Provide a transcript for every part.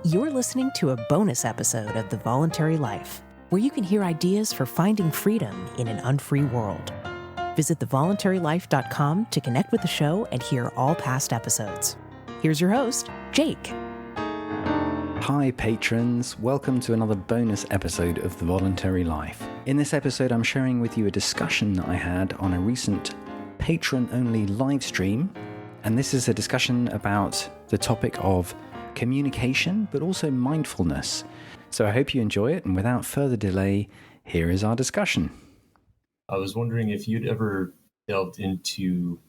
You're listening to a bonus episode of The Voluntary Life, where you can hear ideas for finding freedom in an unfree world. Visit thevoluntarylife.com to connect with the show and hear all past episodes. Here's your host, Jake. Hi patrons, welcome to another bonus episode of The Voluntary Life. In this episode I'm sharing with you a discussion that I had on a recent patron-only live stream, and this is a discussion about the topic of communication, but also mindfulness. So I hope you enjoy it, and without further delay, here is our discussion. I was wondering if you'd ever delved into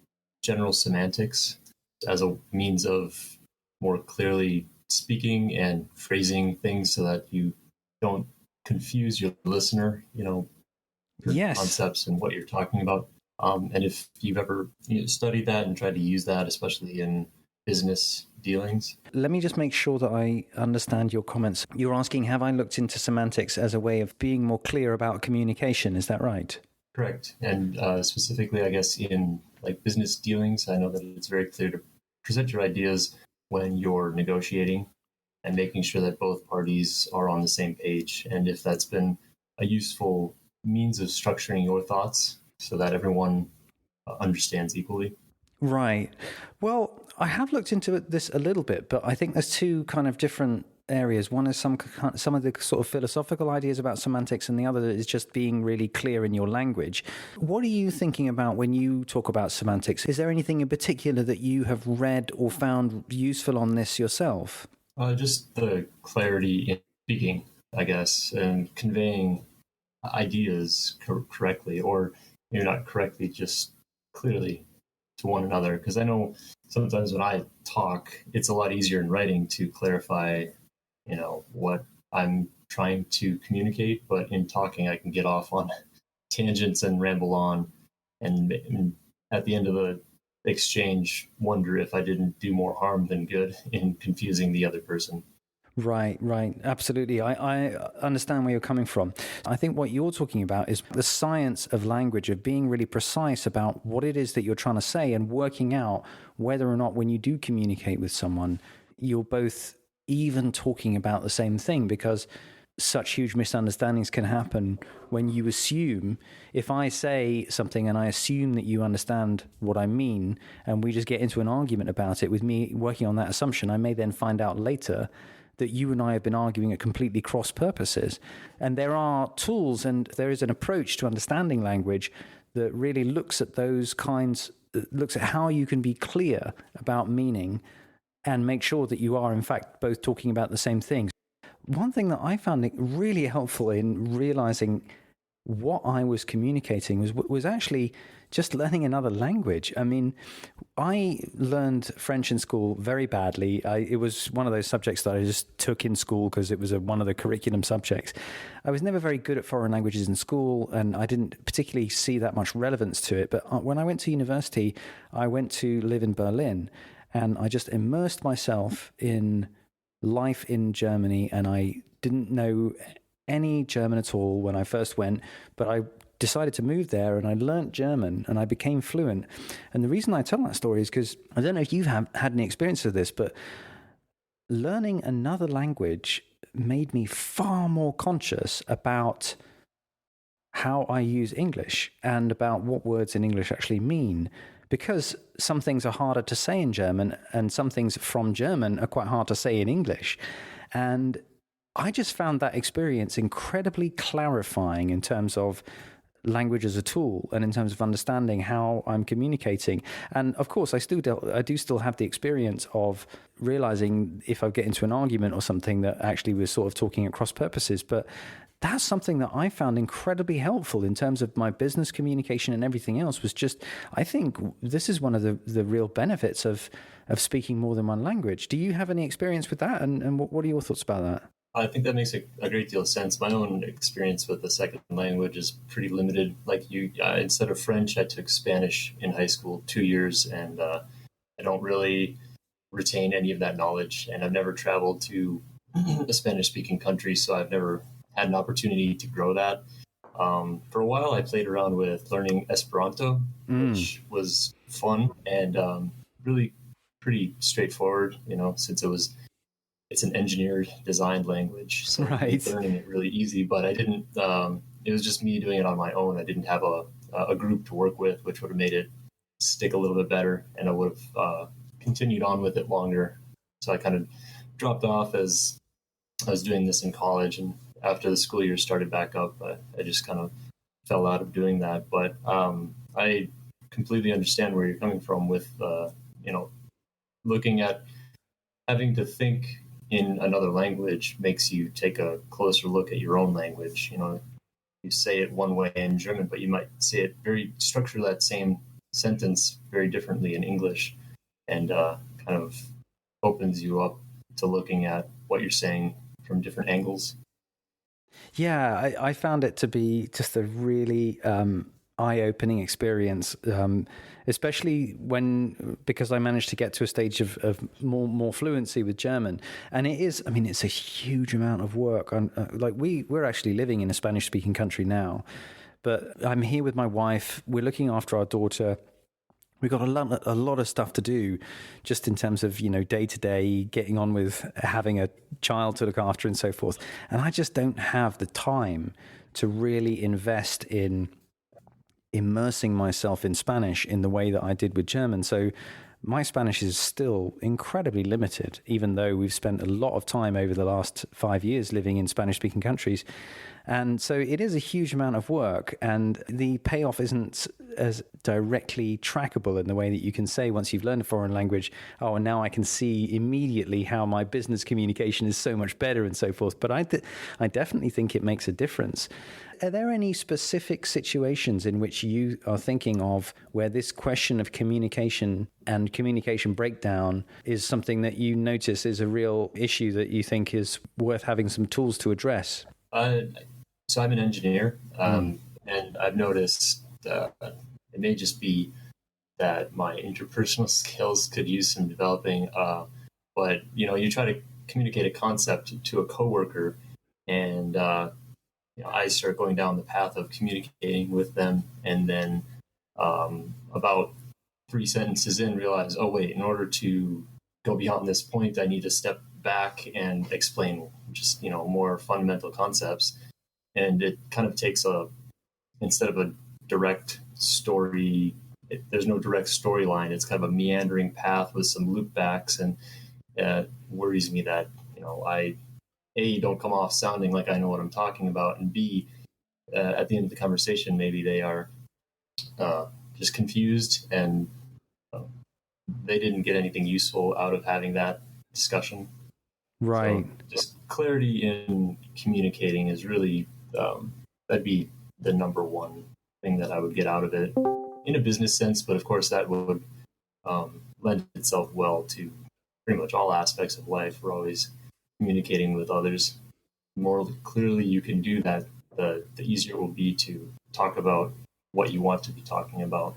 general semantics as a means of more clearly speaking and phrasing things so that you don't confuse your listener, your Yes. concepts and what you're talking about. And if you've ever studied that and tried to use that, especially in business dealings. Let me just make sure that I understand your comments. You're asking, have I looked into semantics as a way of being more clear about communication? Is that right? Correct. And specifically, I guess, in like business dealings, I know that it's very clear to present your ideas when you're negotiating and making sure that both parties are on the same page. And if that's been a useful means of structuring your thoughts so that everyone understands equally. Right. Well, I have looked into this a little bit, but I think there's two kind of different areas. One is some of the sort of philosophical ideas about semantics, and the other is just being really clear in your language. What are you thinking about when you talk about semantics? Is there anything in particular that you have read or found useful on this yourself? Just the clarity in speaking, I guess, and conveying ideas correctly, or maybe not correctly, just clearly to one another. Because I know sometimes when I talk, it's a lot easier in writing to clarify, what I'm trying to communicate. But in talking, I can get off on tangents and ramble on, and at the end of the exchange, wonder if I didn't do more harm than good in confusing the other person. Right. Absolutely. I understand where you're coming from. I think what you're talking about is the science of language, of being really precise about what it is that you're trying to say and working out whether or not when you do communicate with someone, you're both even talking about the same thing, because such huge misunderstandings can happen when you assume, if I say something and I assume that you understand what I mean, and we just get into an argument about it with me working on that assumption, I may then find out later that you and I have been arguing at completely cross purposes. And there are tools and there is an approach to understanding language that really looks at how you can be clear about meaning and make sure that you are, in fact, both talking about the same things. One thing that I found really helpful in realizing what I was communicating was actually just learning another language. I mean, I learned French in school very badly. It was one of those subjects that I just took in school because it was one of the curriculum subjects. I was never very good at foreign languages in school, and I didn't particularly see that much relevance to it. But when I went to university, I went to live in Berlin, and I just immersed myself in life in Germany, and I didn't know any German at all when I first went, but I decided to move there and I learnt German and I became fluent. And the reason I tell that story is because I don't know if you've had any experience of this, but learning another language made me far more conscious about how I use English and about what words in English actually mean. Because some things are harder to say in German and some things from German are quite hard to say in English. And I just found that experience incredibly clarifying in terms of language as a tool and in terms of understanding how I'm communicating. And of course, I do still have the experience of realizing if I get into an argument or something that actually we're sort of talking at cross purposes. But that's something that I found incredibly helpful in terms of my business communication and everything else. Was just, I think this is one of the real benefits of speaking more than one language. Do you have any experience with that? And what are your thoughts about that? I think that makes a great deal of sense. My own experience with the second language is pretty limited. Like you, instead of French, I took Spanish in high school 2 years, and I don't really retain any of that knowledge. And I've never traveled to a Spanish-speaking country, so I've never had an opportunity to grow that. For a while, I played around with learning Esperanto, which was fun and really pretty straightforward, since it was it's an engineered designed language, so it made Right. learning it really easy. But I didn't. It was just me doing it on my own. I didn't have a group to work with, which would have made it stick a little bit better, and I would have continued on with it longer. So I kind of dropped off as I was doing this in college, and after the school year started back up, I just kind of fell out of doing that. But I completely understand where you're coming from with looking at having to think in another language makes you take a closer look at your own language. You say it one way in German, but you might say it structure that same sentence very differently in English, and kind of opens you up to looking at what you're saying from different angles. Yeah, I found it to be just a really eye-opening experience, especially because I managed to get to a stage of more fluency with German. And it's a huge amount of work. We're actually living in a Spanish-speaking country now, but I'm here with my wife. We're looking after our daughter. We've got a lot of stuff to do just in terms of, day to day, getting on with having a child to look after and so forth. And I just don't have the time to really invest in immersing myself in Spanish in the way that I did with German. So my Spanish is still incredibly limited, even though we've spent a lot of time over the last 5 years living in Spanish-speaking countries. And so it is a huge amount of work, and the payoff isn't as directly trackable in the way that you can say once you've learned a foreign language, oh, and now I can see immediately how my business communication is so much better and so forth. But I definitely think it makes a difference. Are there any specific situations in which you are thinking of where this question of communication and communication breakdown is something that you notice is a real issue that you think is worth having some tools to address? So I'm an engineer, and I've noticed it may just be that my interpersonal skills could use some developing. But you try to communicate a concept to a coworker, and I start going down the path of communicating with them, and then about 3 sentences in, realize, oh wait, in order to go beyond this point, I need to step back and explain just more fundamental concepts. And it kind of takes instead of a direct story, there's no direct storyline. It's kind of a meandering path with some loop backs, and it worries me that I don't come off sounding like I know what I'm talking about, and B, at the end of the conversation, maybe they are just confused, and they didn't get anything useful out of having that discussion. Right. So just clarity in communicating is really that'd be the number one thing that I would get out of it in a business sense. But of course, that would lend itself well to pretty much all aspects of life. We're always communicating with others. The more clearly you can do that, the easier it will be to talk about what you want to be talking about.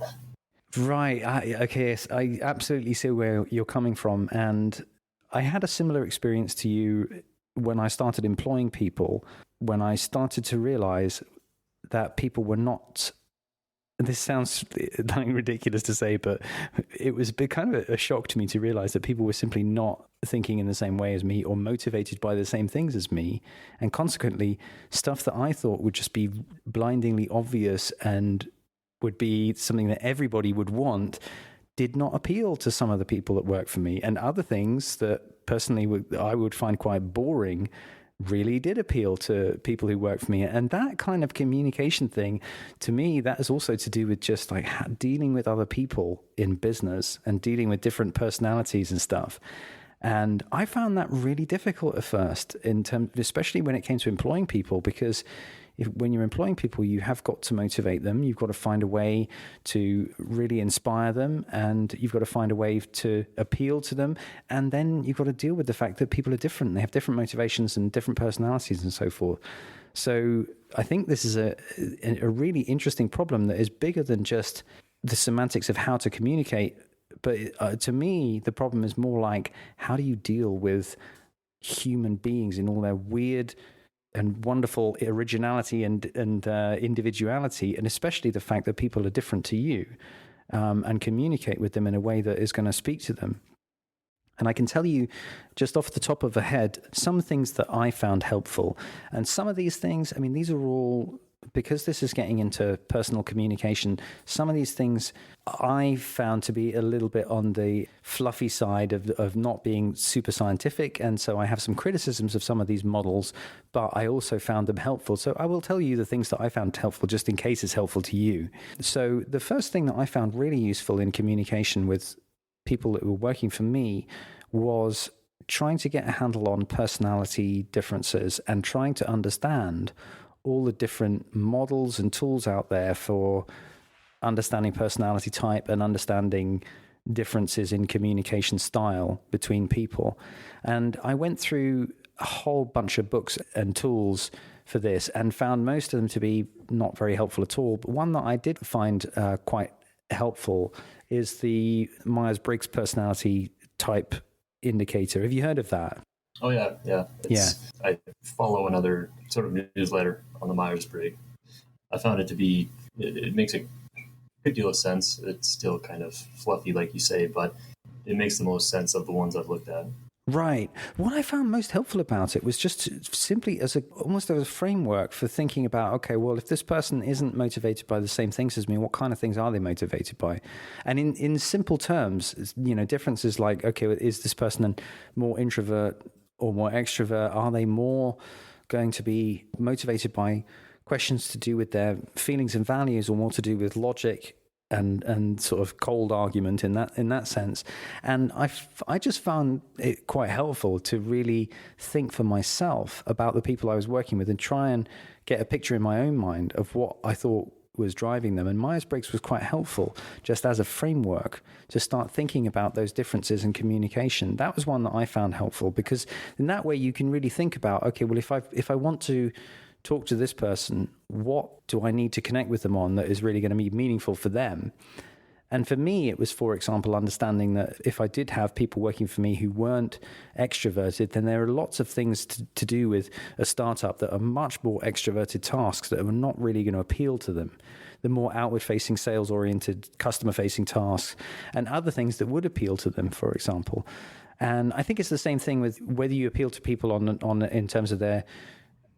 Right. Okay. Yes, I absolutely see where you're coming from. And I had a similar experience to you when I started employing people, when I started to realize that people were not, this sounds ridiculous to say, but it was kind of a shock to me to realize that people were simply not thinking in the same way as me or motivated by the same things as me. And consequently, stuff that I thought would just be blindingly obvious and would be something that everybody would want did not appeal to some of the people that work for me. And other things that personally I would find quite boring really did appeal to people who work for me. And that kind of communication thing, to me, that is also to do with just like dealing with other people in business and dealing with different personalities and stuff. And I found that really difficult at first, especially when it came to employing people, because when you're employing people, you have got to motivate them. You've got to find a way to really inspire them, and you've got to find a way to appeal to them. And then you've got to deal with the fact that people are different. They have different motivations and different personalities and so forth. So I think this is a really interesting problem that is bigger than just the semantics of how to communicate. But to me, the problem is more like, how do you deal with human beings in all their weird and wonderful originality and individuality, and especially the fact that people are different to you, and communicate with them in a way that is going to speak to them. And I can tell you just off the top of the head, some things that I found helpful. And some of these things, I mean, these are all, because this is getting into personal communication, some of these things I found to be a little bit on the fluffy side of not being super scientific. And so I have some criticisms of some of these models, but I also found them helpful. So I will tell you the things that I found helpful, just in case it's helpful to you. So the first thing that I found really useful in communication with people that were working for me was trying to get a handle on personality differences and trying to understand all the different models and tools out there for understanding personality type and understanding differences in communication style between people. And I went through a whole bunch of books and tools for this and found most of them to be not very helpful at all. But one that I did find quite helpful is the Myers-Briggs personality type indicator. Have you heard of that? Oh, yeah. I follow another sort of newsletter on the Myers-Briggs. I found it to be, it makes a good deal of sense. It's still kind of fluffy, like you say, but it makes the most sense of the ones I've looked at. Right. What I found most helpful about it was just simply almost as a framework for thinking about, okay, well, if this person isn't motivated by the same things as me, what kind of things are they motivated by? And in simple terms, differences like, okay, is this person more introvert or more extrovert? Are they more going to be motivated by questions to do with their feelings and values, or more to do with logic and sort of cold argument in that sense? And I just found it quite helpful to really think for myself about the people I was working with and try and get a picture in my own mind of what I thought was driving them. And Myers-Briggs was quite helpful just as a framework to start thinking about those differences in communication. That was one that I found helpful, because in that way you can really think about, okay, well, if I want to talk to this person, what do I need to connect with them on that is really going to be meaningful for them? And for me, it was, for example, understanding that if I did have people working for me who weren't extroverted, then there are lots of things to do with a startup that are much more extroverted tasks that are not really going to appeal to them. The more outward-facing, sales-oriented, customer-facing tasks and other things that would appeal to them, for example. And I think it's the same thing with whether you appeal to people on in terms of their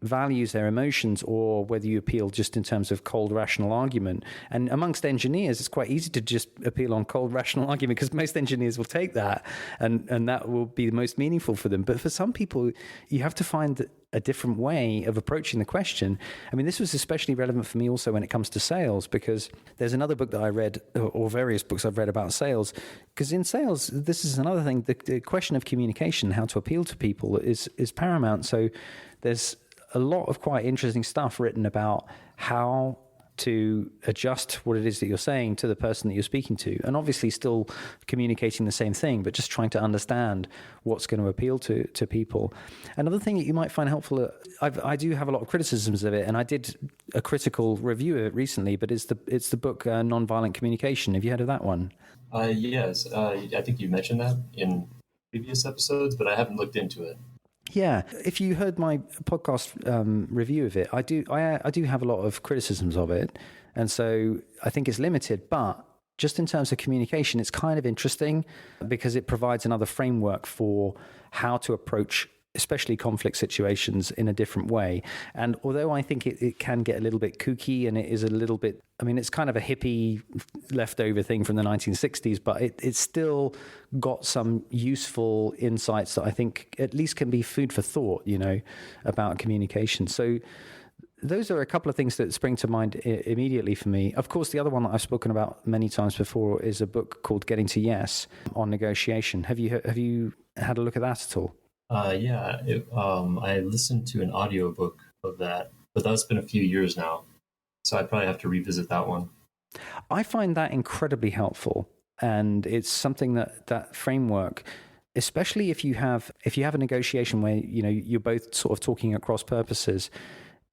values, their emotions, or whether you appeal just in terms of cold rational argument. And amongst engineers, it's quite easy to just appeal on cold rational argument, because most engineers will take that and that will be the most meaningful for them. But for some people, you have to find a different way of approaching the question. I mean, this was especially relevant for me also when it comes to sales, because there's another book that I read, or various books I've read about sales, because in sales, this is another thing, the question of communication, how to appeal to people is paramount. So there's a lot of quite interesting stuff written about how to adjust what it is that you're saying to the person that you're speaking to, and obviously still communicating the same thing, but just trying to understand what's going to appeal to people. Another thing that you might find helpful, I do have a lot of criticisms of it, and I did a critical review of it recently, but it's the book Nonviolent Communication. Have you heard of that one? Yes, I think you mentioned that in previous episodes, but I haven't looked into it. Yeah, if you heard my podcast review of it, I do have a lot of criticisms of it, and so I think it's limited. But just in terms of communication, it's kind of interesting because it provides another framework for how to approach especially conflict situations in a different way. And although I think it can get a little bit kooky, and it is a little bit, I mean, it's kind of a hippie leftover thing from the 1960s, but it's still got some useful insights that I think at least can be food for thought, about communication. So those are a couple of things that spring to mind immediately for me. Of course, the other one that I've spoken about many times before is a book called Getting to Yes on negotiation. Have you had a look at that at all? I listened to an audiobook of that, but that's been a few years now, so I probably have to revisit that one. I find that incredibly helpful, and it's something that framework, especially if you have a negotiation where you're both sort of talking across purposes,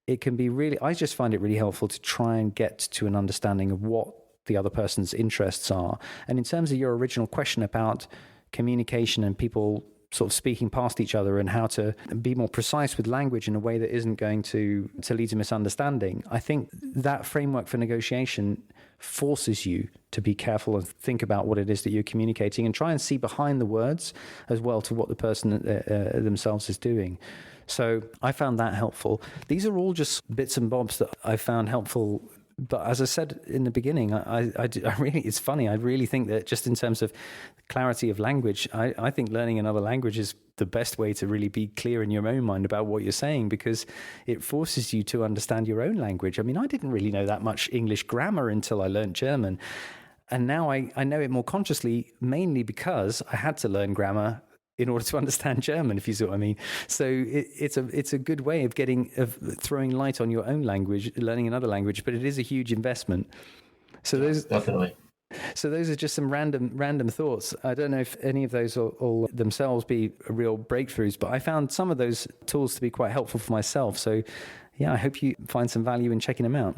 it can be really, I just find it really helpful to try and get to an understanding of what the other person's interests are. And in terms of your original question about communication and people sort of speaking past each other and how to be more precise with language in a way that isn't going to lead to misunderstanding, I think that framework for negotiation forces you to be careful and think about what it is that you're communicating and try and see behind the words as well to what the person themselves is doing. So I found that helpful. These are all just bits and bobs that I found helpful. But as I said in the beginning, I really, it's funny. I really think that just in terms of clarity of language, I think learning another language is the best way to really be clear in your own mind about what you're saying, because it forces you to understand your own language. I mean, I didn't really know that much English grammar until I learned German. And now I know it more consciously, mainly because I had to learn grammar in order to understand German, if you see what I mean. So it's a good way of throwing light on your own language, learning another language, but it is a huge investment. So definitely. So those are just some random thoughts. I don't know if any of those will themselves be real breakthroughs, but I found some of those tools to be quite helpful for myself. So yeah, I hope you find some value in checking them out.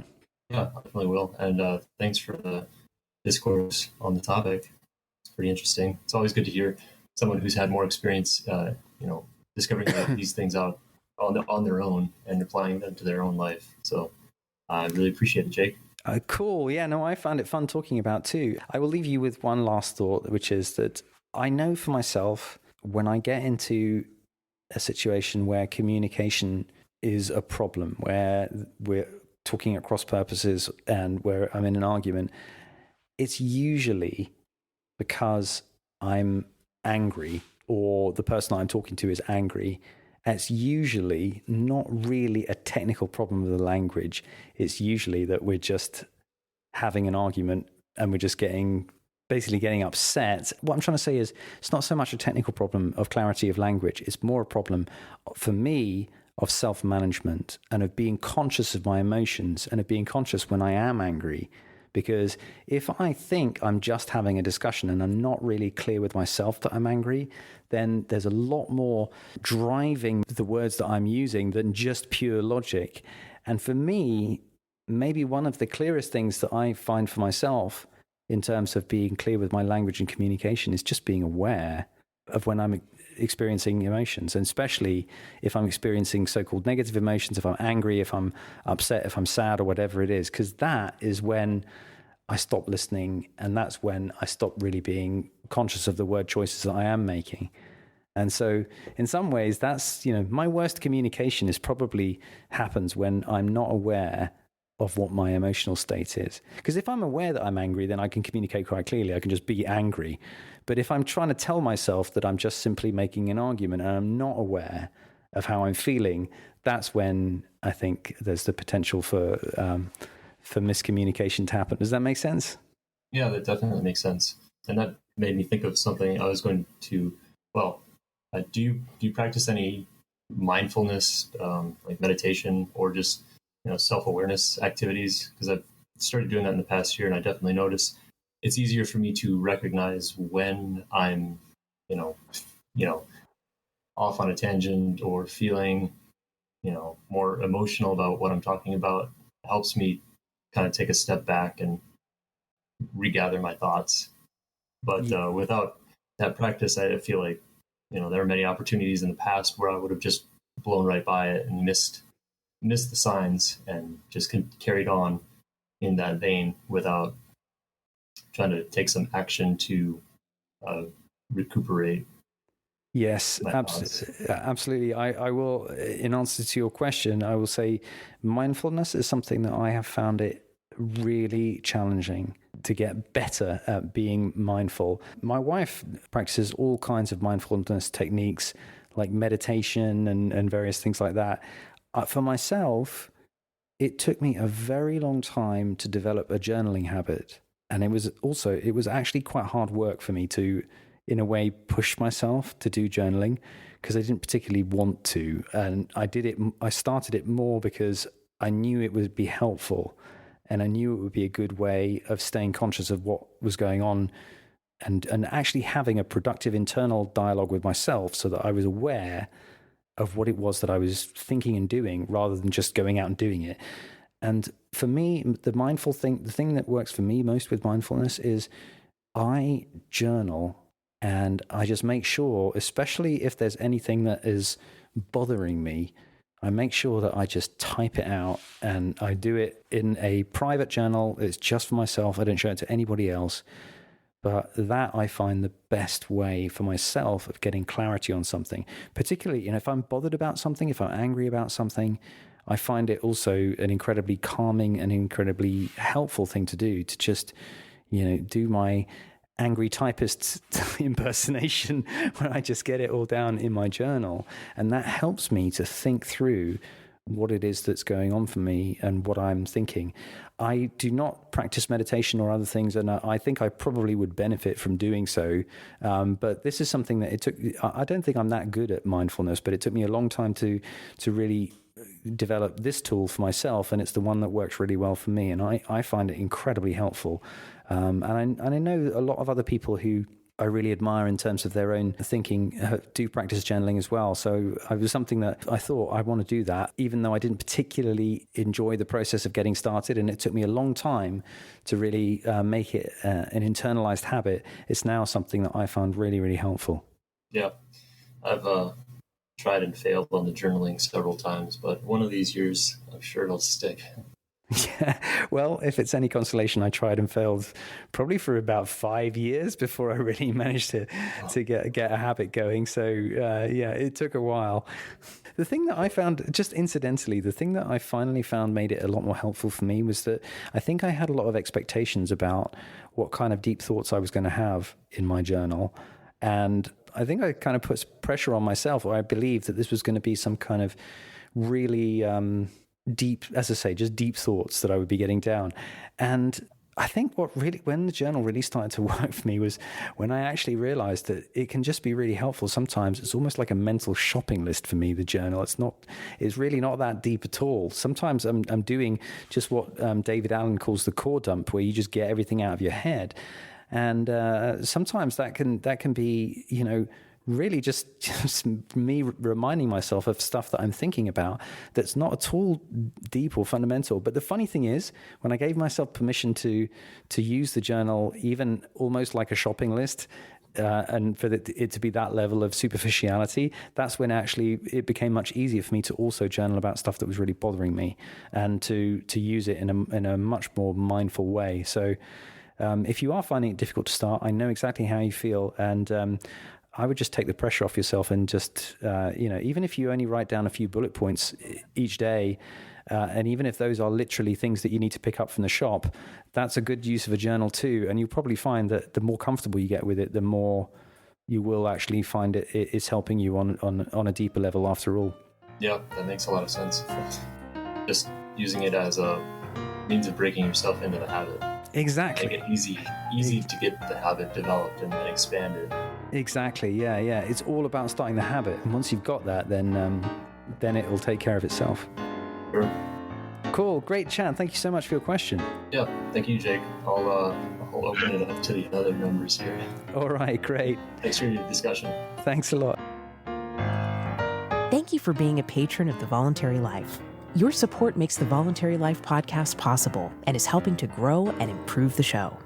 Yeah, I definitely will. And thanks for the discourse on the topic. It's pretty interesting. It's always good to hear someone who's had more experience, discovering these things out on their own and applying them to their own life. So I really appreciate it, Jake. Cool. Yeah, no, I found it fun talking about too. I will leave you with one last thought, which is that I know for myself, when I get into a situation where communication is a problem, where we're talking at cross purposes and where I'm in an argument, it's usually because I'm angry or the person I'm talking to is angry. It's usually not really a technical problem with the language. It's usually that we're just having an argument and we're just basically getting upset. What I'm trying to say is it's not so much a technical problem of clarity of language. It's more a problem for me of self-management and of being conscious of my emotions and of being conscious when I am angry. Because if I think I'm just having a discussion and I'm not really clear with myself that I'm angry, then there's a lot more driving the words that I'm using than just pure logic. And for me, maybe one of the clearest things that I find for myself in terms of being clear with my language and communication is just being aware of when I'm experiencing emotions, and especially if I'm experiencing so-called negative emotions, if I'm angry, if I'm upset, if I'm sad or whatever it is, because that is when I stop listening and that's when I stop really being conscious of the word choices that I am making. And so in some ways that's, my worst communication is probably happens when I'm not aware of what my emotional state is. Because if I'm aware that I'm angry, then I can communicate quite clearly. I can just be angry. But if I'm trying to tell myself that I'm just simply making an argument and I'm not aware of how I'm feeling, that's when I think there's the potential for miscommunication to happen. Does that make sense? Yeah, that definitely makes sense. And that made me think of something I was going to, do you practice any mindfulness, like meditation or just self-awareness activities? Because I've started doing that in the past year, and I definitely notice it's easier for me to recognize when I'm, off on a tangent or feeling, more emotional about what I'm talking about. It helps me kind of take a step back and regather my thoughts. But without that practice, I feel like, there are many opportunities in the past where I would have just blown right by it and missed the signs and just carried on in that vein without trying to take some action to recuperate. Yes, absolutely. I will, in answer to your question, I will say mindfulness is something that I have found it really challenging to get better at being mindful. My wife practices all kinds of mindfulness techniques like meditation and various things like that. For myself, it took me a very long time to develop a journaling habit. And it was actually quite hard work for me to, in a way, push myself to do journaling because I didn't particularly want to. And I started it more because I knew it would be helpful and I knew it would be a good way of staying conscious of what was going on and actually having a productive internal dialogue with myself so that I was aware of what it was that I was thinking and doing rather than just going out and doing it. And for me, the thing that works for me most with mindfulness is I journal and I just make sure, especially if there's anything that is bothering me, I make sure that I just type it out, and I do it in a private journal. It's just for myself. I don't show it to anybody else. But that I find the best way for myself of getting clarity on something. Particularly, if I'm bothered about something, if I'm angry about something, I find it also an incredibly calming and incredibly helpful thing to do, to just, do my angry typist impersonation where I just get it all down in my journal. And that helps me to think through what it is that's going on for me and what I'm thinking. I do not practice meditation or other things, and I think I probably would benefit from doing so. But this is something that I don't think I'm that good at mindfulness, but it took me a long time to really develop this tool for myself, and it's the one that works really well for me. And I find it incredibly helpful. And I know a lot of other people who I really admire in terms of their own thinking do practice journaling as well. So it was something that I thought I want to do that, even though I didn't particularly enjoy the process of getting started. And it took me a long time to really make it an internalized habit. It's now something that I found really, really helpful. Yeah, I've tried and failed on the journaling several times, but one of these years, I'm sure it'll stick. Yeah, well, if it's any consolation, I tried and failed probably for about 5 years before I really managed to get a habit going. So it took a while. The thing that I found, just incidentally, the thing that I finally found made it a lot more helpful for me was that I think I had a lot of expectations about what kind of deep thoughts I was going to have in my journal. And I think I kind of put pressure on myself, or I believed that this was going to be some kind of really deep, as I say, just deep thoughts that I would be getting down. And I think when the journal really started to work for me was when I actually realized that it can just be really helpful. Sometimes it's almost like a mental shopping list for me, the journal. It's really not that deep at all. Sometimes I'm doing just what David Allen calls the core dump, where you just get everything out of your head. And sometimes that can be, really just me reminding myself of stuff that I'm thinking about that's not at all deep or fundamental. But the funny thing is, when I gave myself permission to use the journal, even almost like a shopping list, and for it to be that level of superficiality, that's when actually it became much easier for me to also journal about stuff that was really bothering me, and to use it in a much more mindful way. So if you are finding it difficult to start, I know exactly how you feel, and I would just take the pressure off yourself and just, even if you only write down a few bullet points each day, and even if those are literally things that you need to pick up from the shop, that's a good use of a journal too. And you'll probably find that the more comfortable you get with it, the more you will actually find it's helping you on a deeper level after all. Yeah, that makes a lot of sense. Just using it as a means of breaking yourself into the habit. Exactly. Make it easy to get the habit developed and then expanded. Exactly. Yeah. It's all about starting the habit, and once you've got that, then it will take care of itself. Sure. Cool. Great chat. Thank you so much for your question. Yeah. Thank you, Jake. I'll open it up to the other members here. All right. Great. Thanks for your discussion. Thanks a lot. Thank you for being a patron of The Voluntary Life. Your support makes the Voluntary Life podcast possible and is helping to grow and improve the show.